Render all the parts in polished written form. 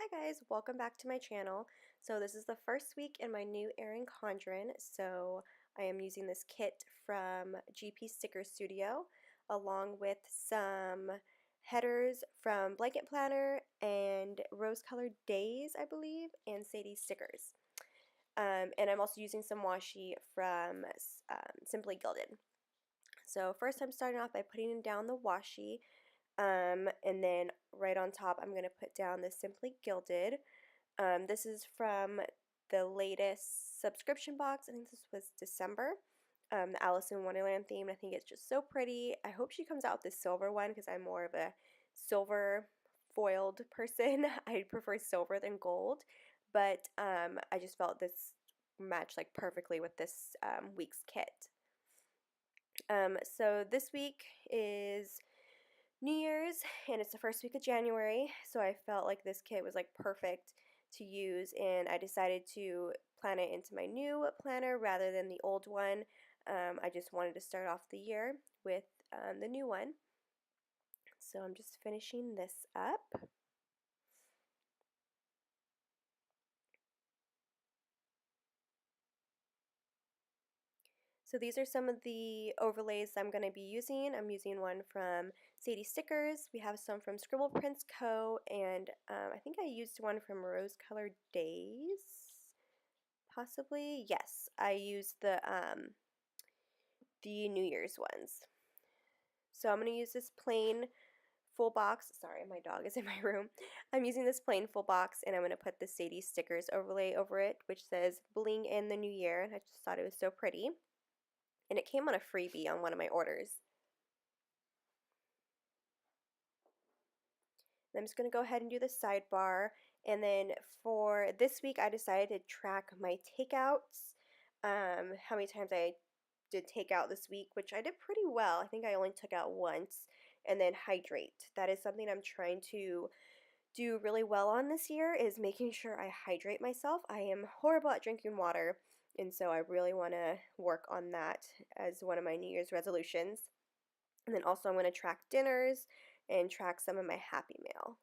Hi guys, welcome back to my channel. So this is the first week in my new Erin Condren. So I am using this kit from GP Sticker Studio along with some headers from Blanket Planner and Rose Colored Days, I believe, and Sadie stickers. And I'm also using some washi from Simply Gilded. So first I'm starting off by putting down the washi. And then right on top I'm going to put down the Simply Gilded. This is from the latest subscription box. I think this was December. The Alice in Wonderland theme. I think it's just so pretty. I hope she comes out with this silver one because I'm more of a silver foiled person. I prefer silver than gold. But I just felt this matched like perfectly with this week's kit. So this week is New Year's and it's the first week of January, so I felt like this kit was like perfect to use, and I decided to plan it into my new planner rather than the old one. I just wanted to start off the year with the new one. So I'm just finishing this up. So these are some of the overlays I'm going to be using. I'm using one from Sadie Stickers. We have some from Scribble Prints Co. And I think I used one from Rose Colored Days. Possibly. Yes, I used the New Year's ones. So I'm going to use this plain full box. Sorry, my dog is in my room. I'm using this plain full box, and I'm going to put the Sadie Stickers overlay over it, which says Bling in the New Year. And I just thought it was so pretty. And it came on a freebie on one of my orders. I'm just going to go ahead and do the sidebar. And then for this week, I decided to track my takeouts, how many times I did take out this week, which I did pretty well. I think I only took out once. And then hydrate. That is something I'm trying to do really well on this year, is making sure I hydrate myself. I am horrible at drinking water, and so I really want to work on that as one of my New Year's resolutions. And then also I'm going to track dinners and track some of my Happy Mail.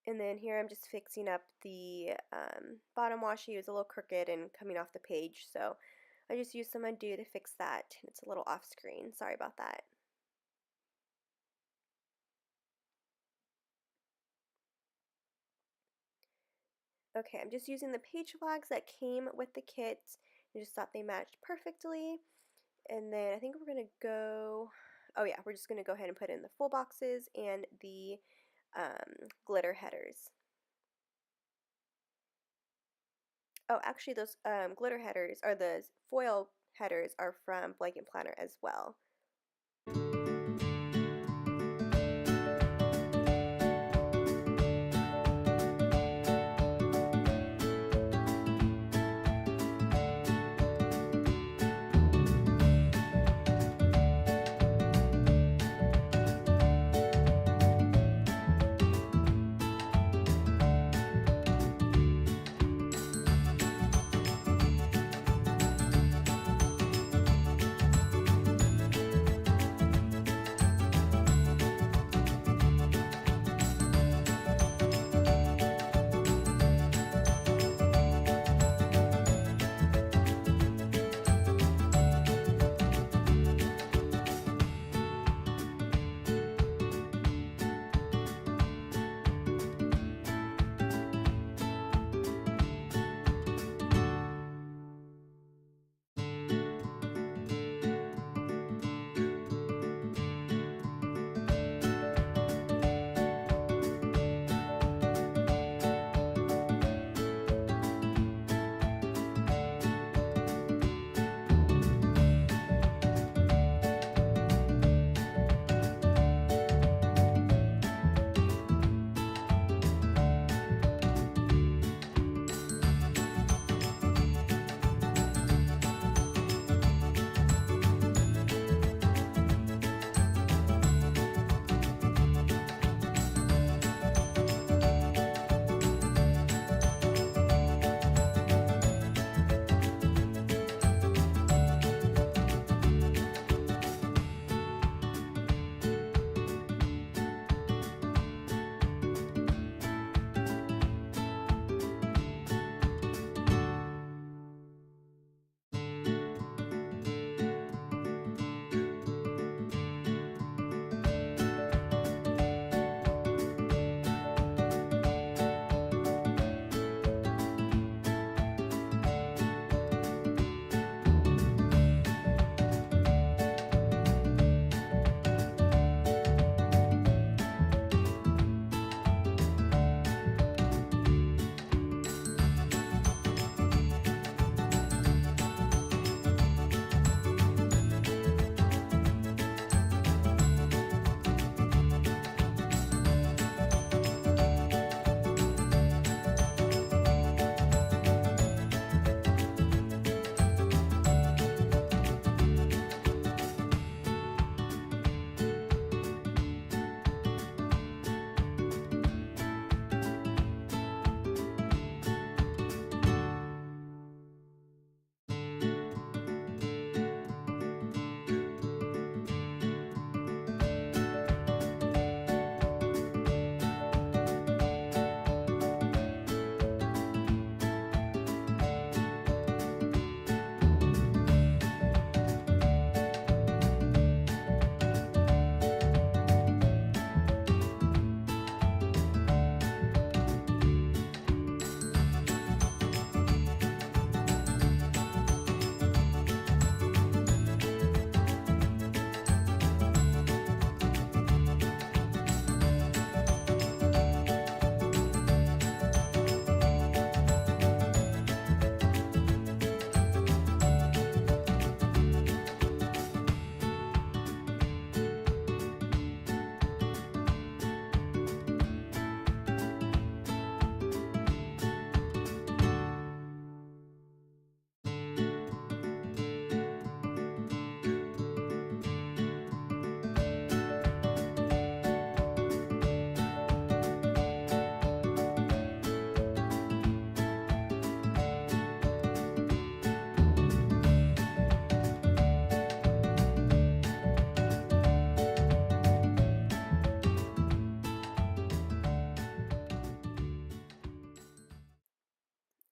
And then here I'm just fixing up the bottom washi. It was a little crooked and coming off the page, so I just used some undo to fix that. It's a little off screen. Sorry about that. Okay, I'm just using the page flags that came with the kit. I just thought they matched perfectly. And then I think we're going to go, oh yeah, we're just going to go ahead and put in the full boxes and the glitter headers. Oh, actually those glitter headers, or the foil headers, are from Blanket Planner as well.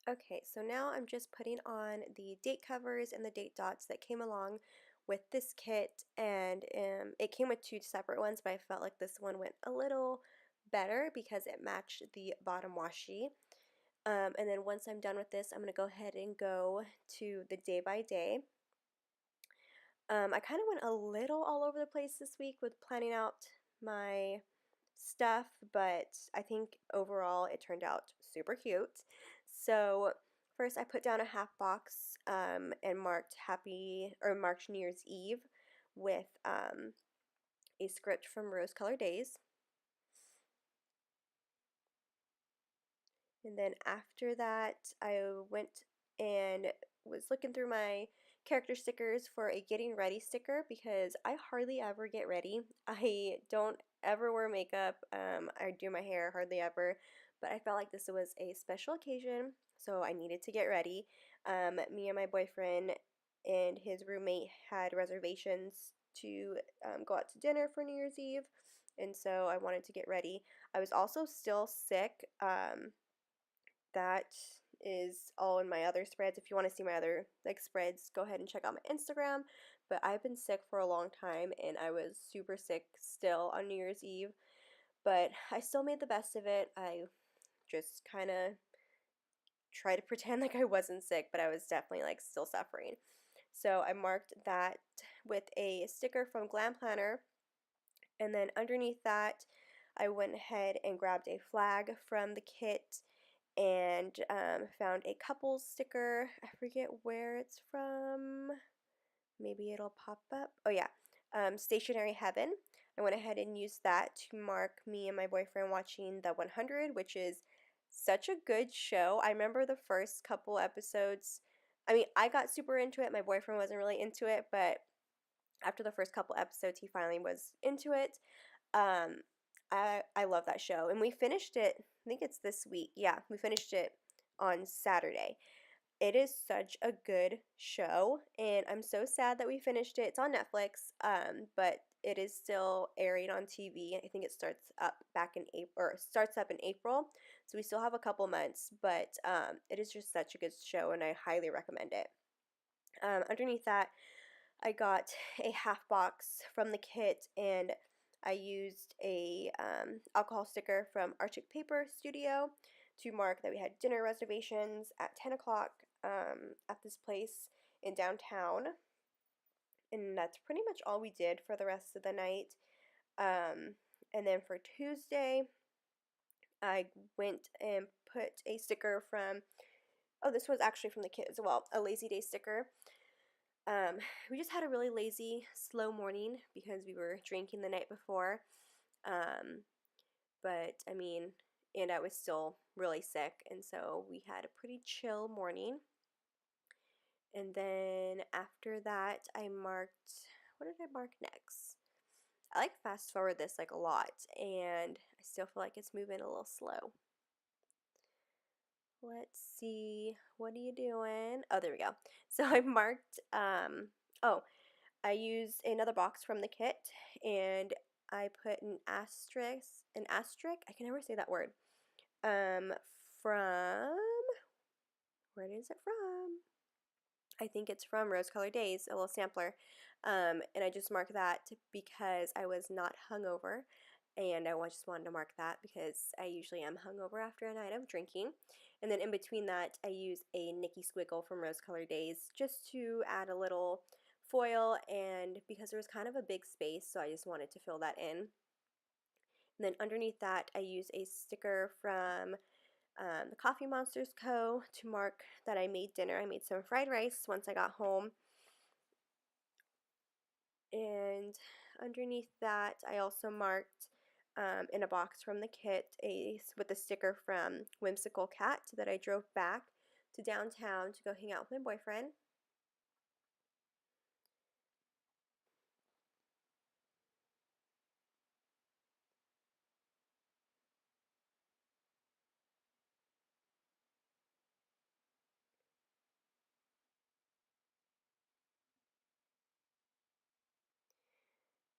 Okay, so now I'm just putting on the date covers and the date dots that came along with this kit, and it came with two separate ones, but I felt like this one went a little better because it matched the bottom washi. And then once I'm done with this, I'm going to go ahead and go to the day by day. I kind of went a little all over the place this week with planning out my stuff, but I think overall it turned out super cute. So first I put down a half box and marked marked New Year's Eve with a script from Rose Colored Days. And then after that, I went and was looking through my character stickers for a getting ready sticker because I hardly ever get ready. I don't ever wear makeup. I do my hair hardly ever, but I felt like this was a special occasion, so I needed to get ready. Me and my boyfriend and his roommate had reservations to go out to dinner for New Year's Eve, and so I wanted to get ready. I was also still sick. That is all in my other spreads. If you want to see my other spreads, go ahead and check out my Instagram. But I've been sick for a long time and I was super sick still on New Year's Eve. But I still made the best of it. I just kind of tried to pretend like I wasn't sick, but I was definitely still suffering. So I marked that with a sticker from Glam Planner, and then underneath that I went ahead and grabbed a flag from the kit and found a couples sticker. I forget where it's from. Maybe it'll pop up. Oh yeah, Stationary Heaven. I went ahead and used that to mark me and my boyfriend watching The 100, which is such a good show. I remember the first couple episodes. I mean, I got super into it. My boyfriend wasn't really into it, but after the first couple episodes, he finally was into it. Um, I love that show, and we finished it. I think it's this week. Yeah, we finished it on Saturday. It is such a good show, and I'm so sad that we finished it. It's on Netflix, but it is still airing on TV. I think it starts up back in April, or starts up in April, so we still have a couple months. But it is just such a good show, and I highly recommend it. Underneath that, I got a half box from the kit, and I used a alcohol sticker from Arctic Paper Studio to mark that we had dinner reservations at 10 o'clock at this place in downtown. And that's pretty much all we did for the rest of the night. And then for Tuesday, I went and put a sticker from, oh, this was actually from the kit as well, a Lazy Day sticker. Um, we just had a really lazy, slow morning because we were drinking the night before. Um, but I mean, and I was still really sick, and so we had a pretty chill morning. And then after that, I marked, what did I mark next? I fast forward this a lot, and I still feel like it's moving a little slow. Let's see, what are you doing? Oh, there we go. So I marked, oh, I used another box from the kit, and I put an asterisk, I can never say that word, from, where is it from? I think it's from Rose Colored Days, a little sampler, and I just marked that because I was not hungover, and I just wanted to mark that because I usually am hungover after a night of drinking. And then in between that, I use a Nikki Squiggle from Rose Colored Days just to add a little foil, and because there was kind of a big space, so I just wanted to fill that in. And then underneath that, I use a sticker from the Coffee Monsters Co. to mark that I made dinner. I made some fried rice once I got home. And underneath that, I also marked in a box from the kit with a sticker from Whimsical Cat that I drove back to downtown to go hang out with my boyfriend.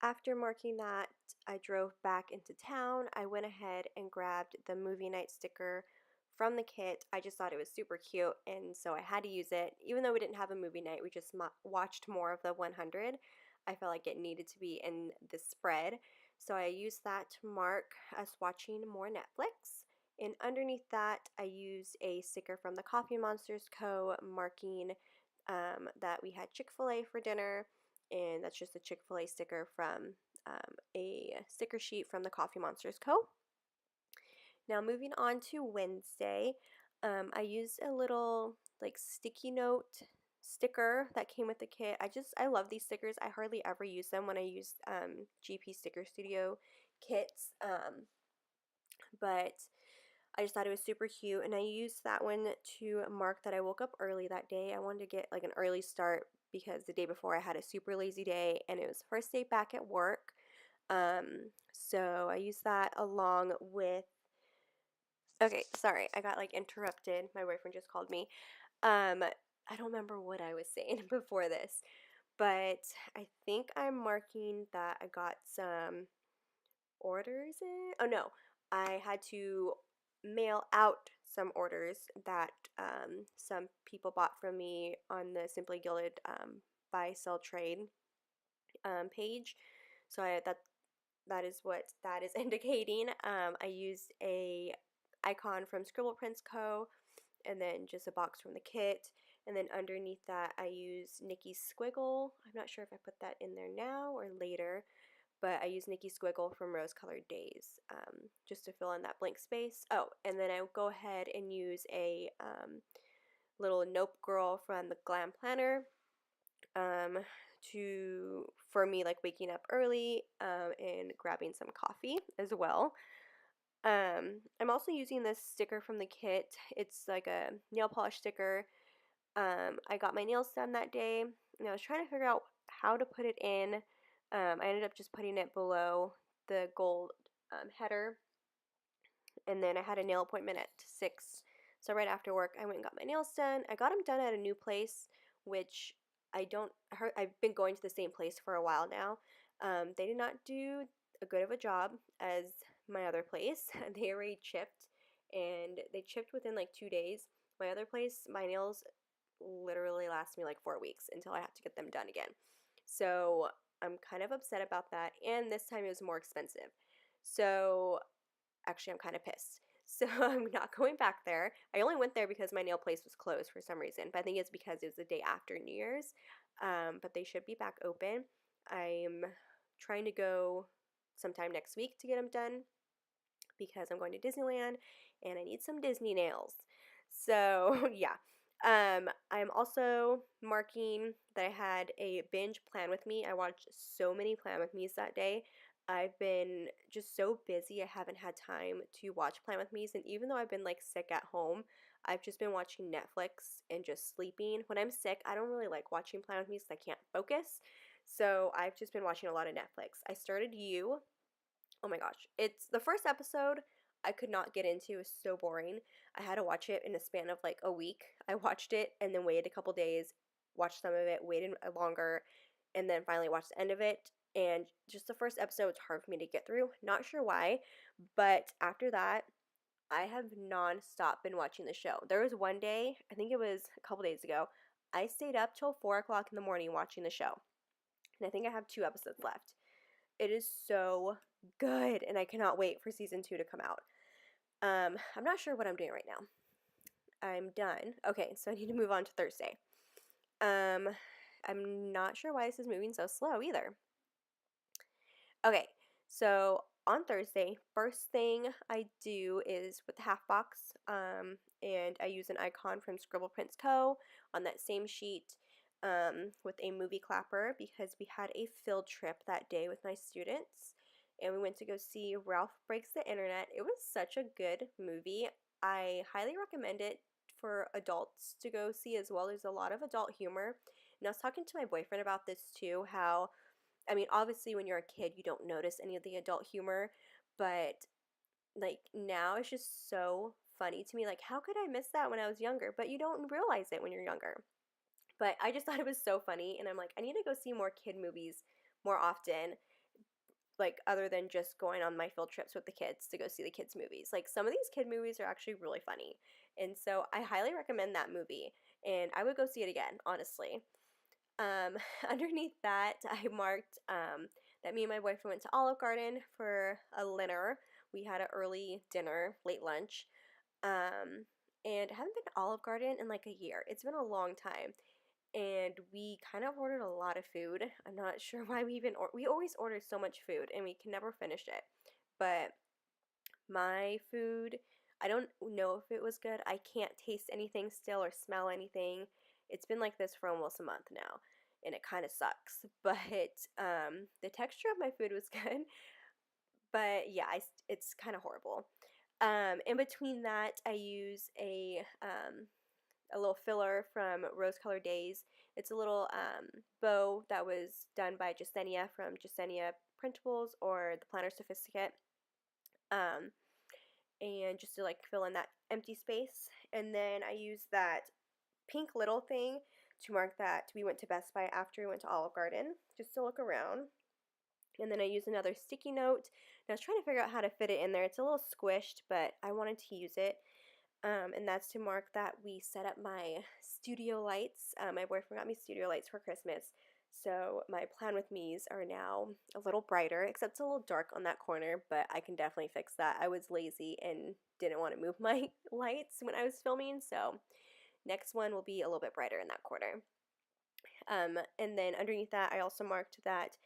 After marking that, I drove back into town. I went ahead and grabbed the movie night sticker from the kit. I just thought it was super cute, and so I had to use it. Even though we didn't have a movie night, we just watched more of the 100. I felt like it needed to be in the spread, so I used that to mark us watching more Netflix. And underneath that, I used a sticker from the Coffee Monsters Co. marking that we had Chick-fil-A for dinner, and that's just a Chick-fil-A sticker from a sticker sheet from the Coffee Monsters Co. Now moving on to Wednesday, I used a little like sticky note sticker that came with the kit. I love these stickers. I hardly ever use them when I use GP Sticker Studio kits, but I just thought it was super cute, and I used that one to mark that I woke up early that day. I wanted to get like an early start because the day before I had a super lazy day, and it was the first day back at work. So I used that along with, okay, sorry, I got like interrupted. My boyfriend just called me. I don't remember what I was saying before this, but I think I'm marking that I got some orders in. Oh no, I had to mail out some orders that some people bought from me on the Simply Gilded buy sell trade page. So that is what that is indicating. I used a icon from Scribble Prints Co. and then just a box from the kit. And then underneath that, I use Nikki's Squiggle. I'm not sure if I put that in there now or later, but I use Nikki Squiggle from Rose Colored Days just to fill in that blank space. Oh, and then I will go ahead and use a little Nope Girl from the Glam Planner um, for me like waking up early and grabbing some coffee as well. I'm also using this sticker from the kit. It's like a nail polish sticker. I got my nails done that day, and I was trying to figure out how to put it in. I ended up just putting it below the gold header, and then I had a nail appointment at 6. So right after work, I went and got my nails done. I got them done at a new place, which I've been going to the same place for a while now. They did not do a good of a job as my other place. They already chipped, and they chipped within like 2 days. My other place, my nails literally last me like 4 weeks until I have to get them done again. So I'm kind of upset about that, and this time it was more expensive. So actually, I'm kind of pissed. So I'm not going back there. I only went there because my nail place was closed for some reason, but I think it's because it was the day after New Year's. But they should be back open. I'm trying to go sometime next week to get them done because I'm going to Disneyland and I need some Disney nails. So yeah. I'm also marking that I had a binge Plan With Me. I watched so many Plan With Me's that day. I've been just so busy, I haven't had time to watch Plan With Me's, and even though I've been like sick at home, I've just been watching Netflix and just sleeping. When I'm sick, I don't really like watching Plan With Me because I can't focus. So I've just been watching a lot of Netflix. I started You. Oh my gosh. It's the first episode I could not get into. It was so boring. I had to watch it in a span of like a week. I watched it and then waited a couple days, watched some of it, waited longer, and then finally watched the end of it. And just the first episode was hard for me to get through. Not sure why, but after that, I have nonstop been watching the show. There was one day, I think it was a couple days ago, I stayed up till 4 o'clock in the morning watching the show. And I think I have 2 episodes left. It is so good, and I cannot wait for season 2 to come out. I'm not sure what I'm doing right now. I'm done. Okay, so I need to move on to Thursday. I'm not sure why this is moving so slow either. Okay, so on Thursday, first thing I do is with the half box, and I use an icon from Scribble Prints Co. on that same sheet with a movie clapper because we had a field trip that day with my students, and we went to go see Ralph Breaks the Internet. It was such a good movie. I highly recommend it for adults to go see as well. There's a lot of adult humor, and I was talking to my boyfriend about this too, how I mean, obviously, when you're a kid, you don't notice any of the adult humor, but like now it's just so funny to me. Like, how could I miss that when I was younger? But you don't realize it when you're younger. But I just thought it was so funny, and I'm like, I need to go see more kid movies more often. like other than just going on my field trips with the kids to go see the kids movies. Like some of these kid movies are actually really funny. And so I highly recommend that movie and I would go see it again, honestly. Um, underneath that, I marked that me and my boyfriend went to Olive Garden for a dinner. We had an early dinner, late lunch. And I haven't been to Olive Garden in like a year. It's been a long time. And we kind of ordered a lot of food. I'm not sure why we always order so much food and we can never finish it. But my food, I don't know if it was good. I can't taste anything still or smell anything. It's been like this for almost a month now, and it kind of sucks. But the texture of my food was good, but yeah, it's kind of horrible. In between that, I use a little filler from Rose Colored Days. It's a little bow that was done by Jasenia from Jasenia Printables or the Planner Sophisticate. Um, and just to like fill in that empty space. And then I use that pink little thing to mark that we went to Best Buy after we went to Olive Garden, just to look around. And then I use another sticky note. And I was trying to figure out how to fit it in there. It's a little squished, but I wanted to use it. And that's to mark that we set up my studio lights. My boyfriend got me studio lights for Christmas. So my Plan With Me's are now a little brighter, except it's a little dark on that corner, but I can definitely fix that. I was lazy and didn't want to move my lights when I was filming, so next one will be a little bit brighter in that corner. And then underneath that, I also marked that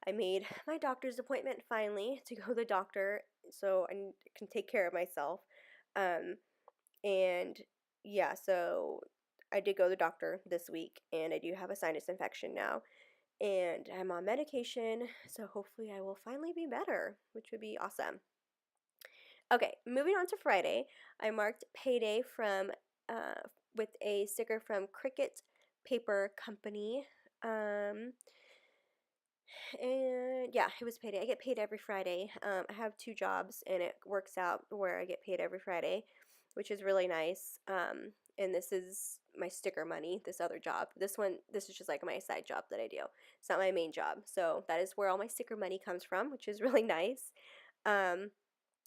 I made my doctor's appointment finally to go to the doctor so I can take care of myself. And yeah, so I did go to the doctor this week and I do have a sinus infection now. And I'm on medication, so hopefully I will finally be better, which would be awesome. Okay, moving on to Friday, I marked payday from with a sticker from Cricut Paper Company. And yeah, it was payday. I get paid every Friday. I have two jobs, and it works out where I get paid every Friday, which is really nice. And this is my sticker money, this other job. This is just like my side job that I do. It's not my main job. So that is where all my sticker money comes from, which is really nice. Um,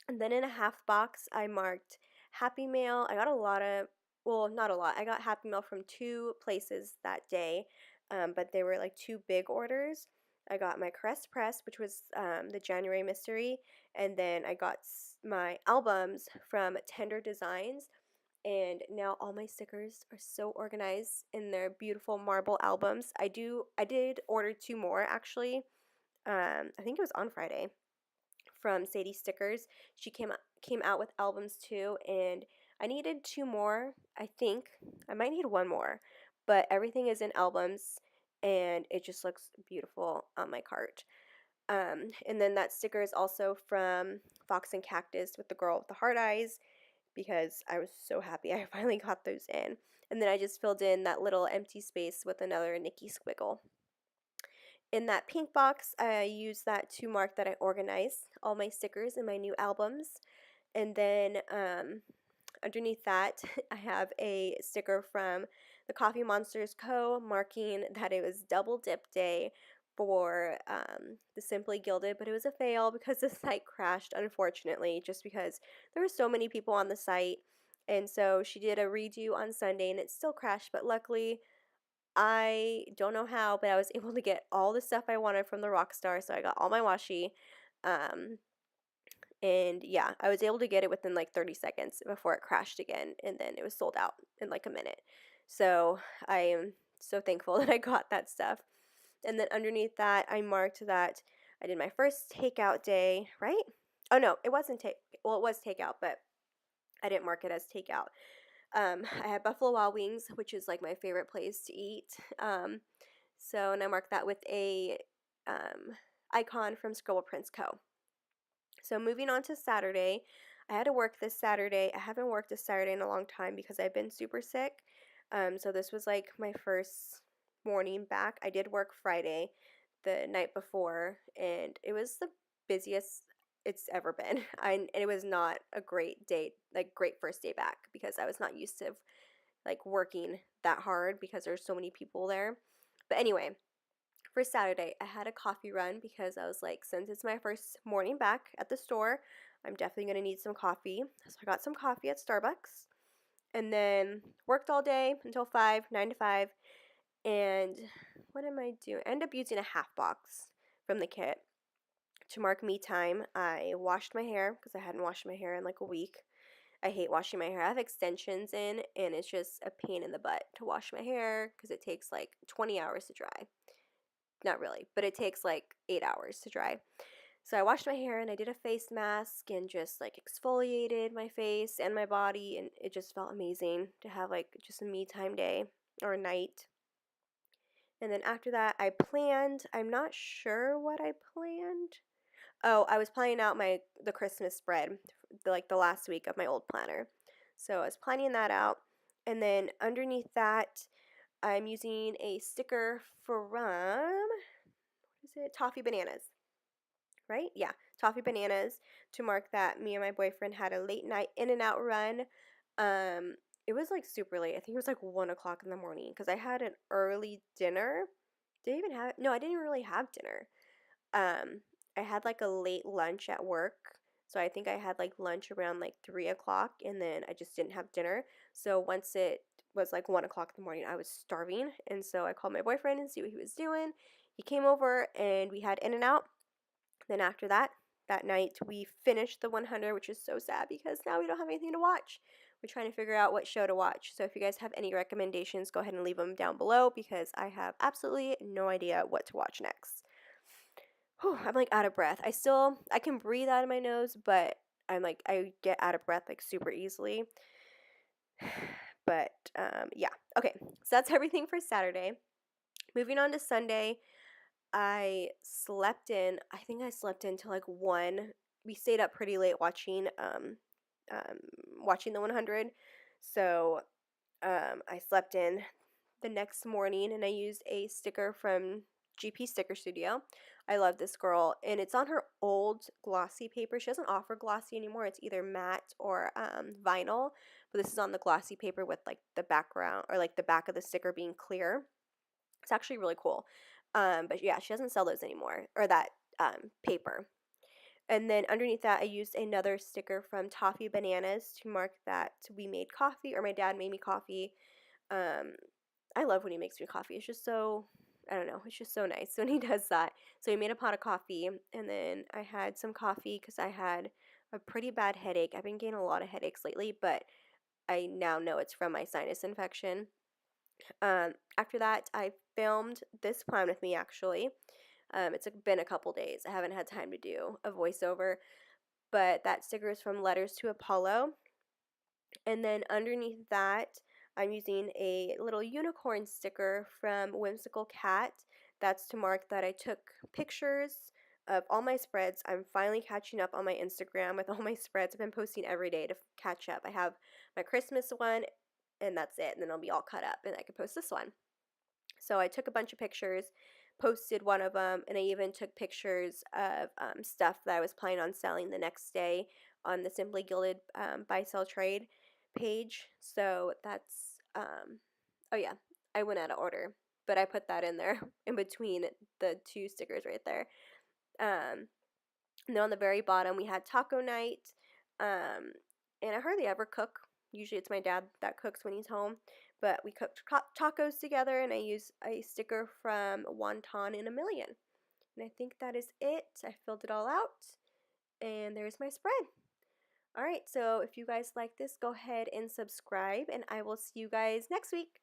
and then in a half box, I marked Happy Mail. I got a lot of, well, not a lot. I got Happy Mail from two places that day, but they were like two big orders. I got my Caress Press, which was the January Mystery, and then I got my albums from Tender Designs, and now all my stickers are so organized in their beautiful marble albums. I did order two more actually. I think it was on Friday from Sadie Stickers. She came out with albums too, and I needed two more. I think I might need one more, but everything is in albums, and it just looks beautiful on my cart. And then that sticker is also from Fox and Cactus with the girl with the heart eyes because I was so happy I finally got those in. And then I just filled in that little empty space with another Nikki squiggle. In that pink box, I use that to mark that I organized all my stickers in my new albums. And then underneath that, I have a sticker from the Coffee Monsters Co. marking that it was double dip day for the Simply Gilded, but it was a fail because the site crashed, unfortunately, just because there were so many people on the site. And so she did a redo on Sunday and it still crashed, but luckily I don't know how, but I was able to get all the stuff I wanted from the Rockstar, so I got all my washi. Um, and yeah, I was able to get it within like 30 seconds before it crashed again, and then it was sold out in like a minute. So I am so thankful that I got that stuff. And then underneath that, I marked that I did my first takeout day, right? Oh no, it wasn't well, it was takeout, but I didn't mark it as takeout. I had Buffalo Wild Wings, which is like my favorite place to eat. And I marked that with a icon from Scribble Prints Co. So moving on to Saturday, I had to work this Saturday. I haven't worked this Saturday in a long time because I've been super sick. So this was like my first morning back. I did work Friday, the night before, and it was the busiest it's ever been. And it was not a great day, like great first day back because I was not used to like working that hard because there's so many people there. But anyway, For Saturday, I had a coffee run because I was like, since it's my first morning back at the store, I'm definitely going to need some coffee. So I got some coffee at Starbucks and then worked all day until 5, 9 to 5. And what am I doing? I ended up using a half box from the kit to mark me time. I washed my hair because I hadn't washed my hair in like a week. I hate washing my hair. I have extensions in, and it's just a pain in the butt to wash my hair because it takes like 20 hours to dry. Not really, but it takes like 8 hours to dry. So I washed my hair and I did a face mask and just like exfoliated my face and my body, and it just felt amazing to have like just a me time day or a night. And then after that, I'm not sure what I planned. Oh, I was planning out the Christmas spread, like the last week of my old planner. So I was planning that out. And then underneath that, I'm using a sticker from, what is it? Toffee Bananas, right? Yeah, Toffee Bananas, to mark that me and my boyfriend had a late night In-N-Out run. It was like super late. I think it was like 1 o'clock in the morning because I had an early dinner. Did I even have? No, I didn't really have dinner. Um, I had like a late lunch at work. So I think I had like lunch around like 3 o'clock and then I just didn't have dinner. So once it was like 1 o'clock in the morning, I was starving. And so I called my boyfriend and see what he was doing. He came over and we had In-N-Out. Then after that, that night, we finished the 100, which is so sad because now we don't have anything to watch. We're trying to figure out what show to watch. So if you guys have any recommendations, go ahead and leave them down below because I have absolutely no idea what to watch next. Whew, I'm like out of breath. I can breathe out of my nose, but I get out of breath like super easily. But yeah, okay. So that's everything for Saturday. Moving on to Sunday, I think I slept in till like 1. We stayed up pretty late watching the 100. So I slept in the next morning and I used a sticker from GP Sticker Studio. I love this girl, and it's on her old glossy paper. She doesn't offer glossy anymore. It's either matte or vinyl, but this is on the glossy paper with like the background or like the back of the sticker being clear. It's actually really cool. But yeah, she doesn't sell those anymore, or that paper. And then underneath that, I used another sticker from Toffee Bananas to mark that we made coffee, or my dad made me coffee. Um, I love when he makes me coffee. It's just so, I don't know, it's just so nice when he does that. So he made a pot of coffee, and then I had some coffee because I had a pretty bad headache. I've been getting a lot of headaches lately, but I now know it's from my sinus infection. After that, I filmed this plan with me actually. It's been a couple days. I haven't had time to do a voiceover, but that sticker is from Letters to Apollo. And then underneath that, I'm using a little unicorn sticker from Whimsical Cat. That's to mark that I took pictures of all my spreads. I'm finally catching up on my Instagram with all my spreads. I've been posting every day to catch up. I have my Christmas one, and that's it. And then I'll be all cut up, and I can post this one. So I took a bunch of pictures, posted one of them, and I even took pictures of stuff that I was planning on selling the next day on the Simply Gilded Buy Sell Trade page. So that's, oh yeah, I went out of order, but I put that in there in between the two stickers right there. And then on the very bottom, we had taco night, and I hardly ever cook. Usually it's my dad that cooks when he's home, but we cooked tacos together, and I used a sticker from Wonton in a Million. And I think that is it. I filled it all out, and there's my spread. Alright, so if you guys like this, go ahead and subscribe, and I will see you guys next week.